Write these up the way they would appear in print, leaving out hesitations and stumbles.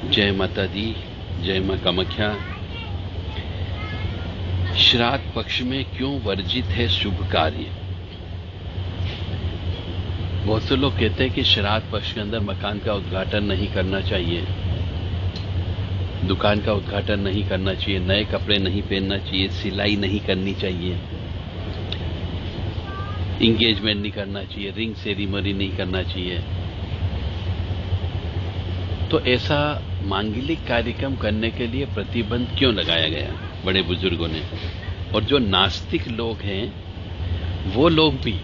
जय माता दी, जय मां कामाख्या। श्राद्ध पक्ष में क्यों वर्जित है शुभ कार्य? बहुत से लोग कहते हैं कि श्राद्ध पक्ष के अंदर मकान का उद्घाटन नहीं करना चाहिए, दुकान का उद्घाटन नहीं करना चाहिए, नए कपड़े नहीं पहनना चाहिए, सिलाई नहीं करनी चाहिए, इंगेजमेंट नहीं करना चाहिए, रिंग सेरेमनी नहीं करना चाहिए। तो ऐसा मांगलिक कार्यक्रम करने के लिए प्रतिबंध क्यों लगाया गया बड़े बुजुर्गों ने? और जो नास्तिक लोग हैं, वो लोग भी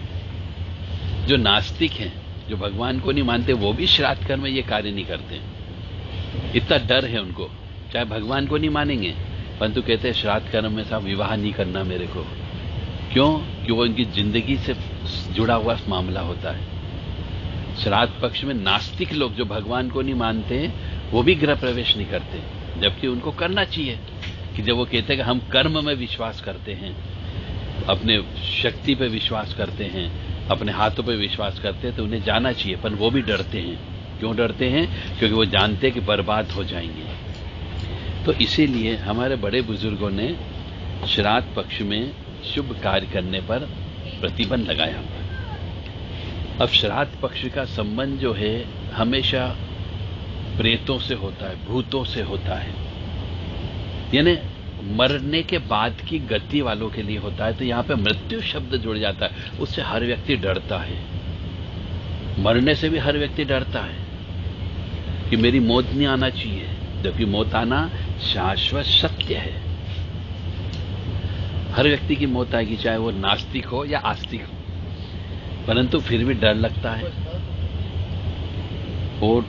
जो नास्तिक हैं, जो भगवान को नहीं मानते, वो भी श्राद्ध कर्म में ये कार्य नहीं करते। इतना डर है उनको, चाहे भगवान को नहीं मानेंगे, परंतु कहते हैं श्राद्ध कर्म में साहब विवाह नहीं करना मेरे को। क्यों? कि वो उनकी जिंदगी से जुड़ा हुआ मामला होता है। श्राद्ध पक्ष में नास्तिक लोग जो भगवान को नहीं मानते, वो भी गृह प्रवेश नहीं करते, जबकि उनको करना चाहिए। कि जब वो कहते हैं कि हम कर्म में विश्वास करते हैं, अपने शक्ति पे विश्वास करते हैं, अपने हाथों पे विश्वास करते हैं, तो उन्हें जाना चाहिए, पर वो भी डरते हैं। क्यों डरते हैं? क्योंकि वो जानते हैं कि बर्बाद हो जाएंगे। तो इसीलिए हमारे बड़े बुजुर्गों ने श्राद्ध पक्ष में शुभ कार्य करने पर प्रतिबंध लगाया। अब श्राद्ध पक्ष का संबंध जो है हमेशा प्रेतों से होता है, भूतों से होता है, यानी मरने के बाद की गति वालों के लिए होता है। तो यहां पे मृत्यु शब्द जुड़ जाता है, उससे हर व्यक्ति डरता है। मरने से भी हर व्यक्ति डरता है कि मेरी मौत नहीं आना चाहिए, जबकि मौत आना शाश्वत सत्य है। हर व्यक्ति की मौत आएगी, चाहे वो नास्तिक हो या आस्तिक हो, परंतु फिर भी डर लगता है। और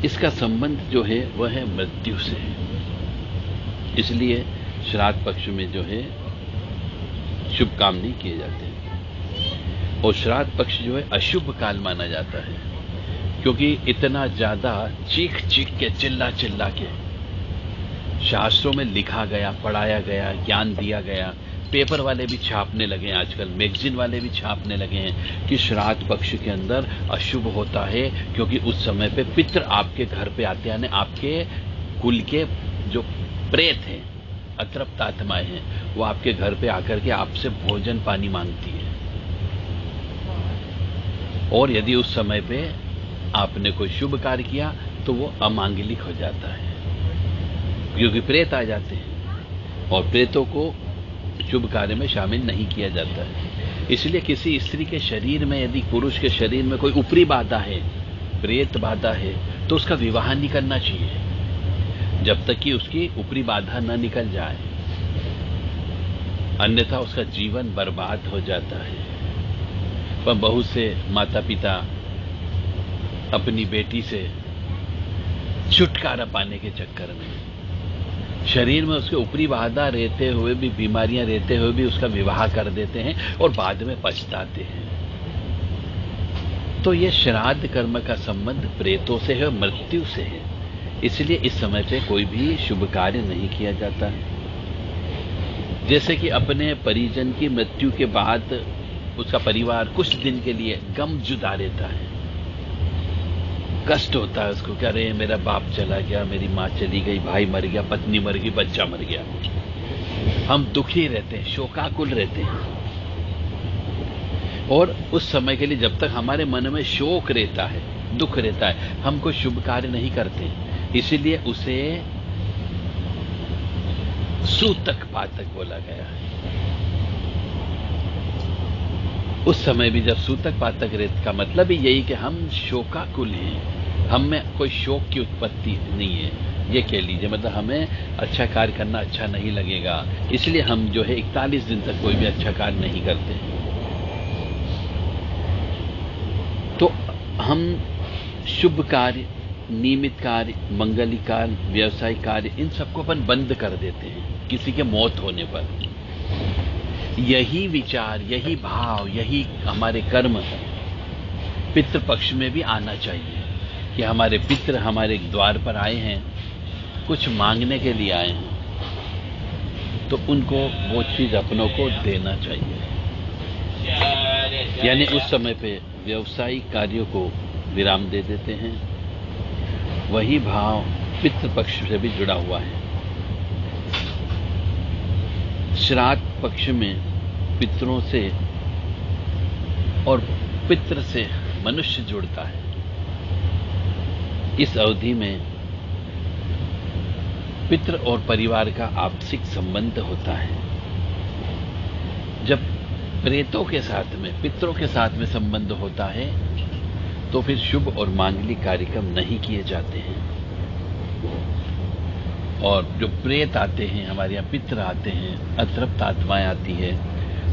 इसका संबंध जो है वह है मृत्यु से। इसलिए श्राद्ध पक्ष में जो है शुभ काम नहीं किए जाते। और श्राद्ध पक्ष जो है अशुभ काल माना जाता है, क्योंकि इतना ज्यादा चीख चीख के, चिल्ला चिल्ला के शास्त्रों में लिखा गया, पढ़ाया गया, ज्ञान दिया गया। पेपर वाले भी छापने लगे हैं आजकल, मैगजीन वाले भी छापने लगे हैं कि श्राद्ध पक्ष के अंदर अशुभ होता है, क्योंकि उस समय पे पितृ आपके घर पे आते हैं, आपके कुल के जो प्रेत हैं, अतृप्त आत्माएं हैं, वो आपके घर पे आकर के आपसे भोजन पानी मांगती है। और यदि उस समय पे आपने कोई शुभ कार्य किया तो वो अमांगलिक हो जाता है, क्योंकि प्रेत आ जाते हैं और प्रेतों को शुभ कार्य में शामिल नहीं किया जाता है। इसलिए किसी स्त्री के शरीर में, यदि पुरुष के शरीर में कोई ऊपरी बाधा है, प्रेत बाधा है, तो उसका विवाह नहीं करना चाहिए जब तक कि उसकी ऊपरी बाधा न निकल जाए, अन्यथा उसका जीवन बर्बाद हो जाता है। पर बहुत से माता पिता अपनी बेटी से छुटकारा पाने के चक्कर में शरीर में उसके ऊपरी बाधा रहते हुए भी, बीमारियां रहते हुए भी उसका विवाह कर देते हैं और बाद में पछताते हैं। तो ये श्राद्ध कर्म का संबंध प्रेतों से है, मृत्यु से है। इसलिए इस समय पे कोई भी शुभ कार्य नहीं किया जाता है। जैसे कि अपने परिजन की मृत्यु के बाद उसका परिवार कुछ दिन के लिए गम जुदा रहता है, कष्ट होता है उसको, क्या रे मेरा बाप चला गया, मेरी माँ चली गई, भाई मर गया, पत्नी मर गई, बच्चा मर गया। हम दुखी रहते हैं, शोकाकुल रहते हैं। और उस समय के लिए जब तक हमारे मन में शोक रहता है, दुख रहता है, हम कोई शुभ कार्य नहीं करते। इसीलिए उसे सूतक पातक बोला गया है। उस समय भी जब सूतक पातक रहते का मतलब ही यही कि हम शोकाकुल हैं, हम में कोई शोक की उत्पत्ति नहीं है, ये कह लीजिए। मतलब हमें अच्छा कार्य करना अच्छा नहीं लगेगा, इसलिए हम जो है 41 दिन तक कोई भी अच्छा कार्य नहीं करते। तो हम शुभ कार्य, नियमित कार्य, मंगलिक कार्य, व्यवसायिक कार्य, इन सबको अपन बंद कर देते हैं किसी के मौत होने पर। यही विचार, यही भाव, यही हमारे कर्म पितृ पक्ष में भी आना चाहिए कि हमारे पितृ हमारे द्वार पर आए हैं, कुछ मांगने के लिए आए हैं, तो उनको वो चीज अपनों को देना चाहिए। यानी उस समय पे व्यवसायिक कार्यों को विराम दे देते हैं। वही भाव पितृपक्ष से भी जुड़ा हुआ है। श्राद्ध पक्ष में पितरों से और पितृ से मनुष्य जुड़ता है। इस अवधि में पितृ और परिवार का आपसिक संबंध होता है। जब प्रेतों के साथ में, पितरों के साथ में संबंध होता है तो फिर शुभ और मांगलिक कार्यक्रम नहीं किए जाते हैं। और जो प्रेत आते हैं, हमारे यहाँ पितृ आते हैं, अतृप्त आत्माएं आती है,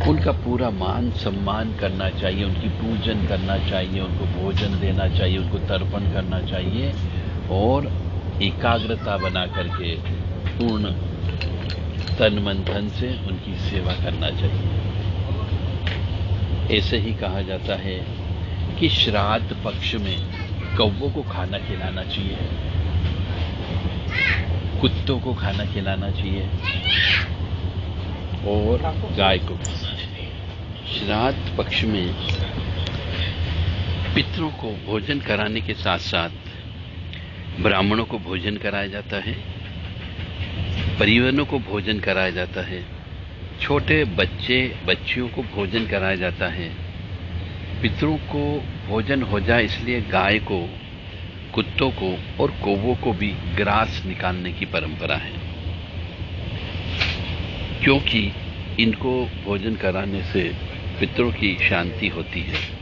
उनका पूरा मान सम्मान करना चाहिए, उनकी पूजन करना चाहिए, उनको भोजन देना चाहिए, उनको तर्पण करना चाहिए और एकाग्रता बना करके पूर्ण तन मन धन से उनकी सेवा करना चाहिए। ऐसे ही कहा जाता है कि श्राद्ध पक्ष में कौवों को खाना खिलाना चाहिए, कुत्तों को खाना खिलाना चाहिए और गाय को खाना चाहिए। श्राद्ध पक्ष में पितरों को भोजन कराने के साथ साथ ब्राह्मणों को भोजन कराया जाता है, परिवारों को भोजन कराया जाता है, छोटे बच्चे बच्चियों को भोजन कराया जाता है। पितरों को भोजन हो जाए इसलिए गाय को, कुत्तों को और कौवों को भी ग्रास निकालने की परंपरा है, क्योंकि इनको भोजन कराने से पितरों की शांति होती है।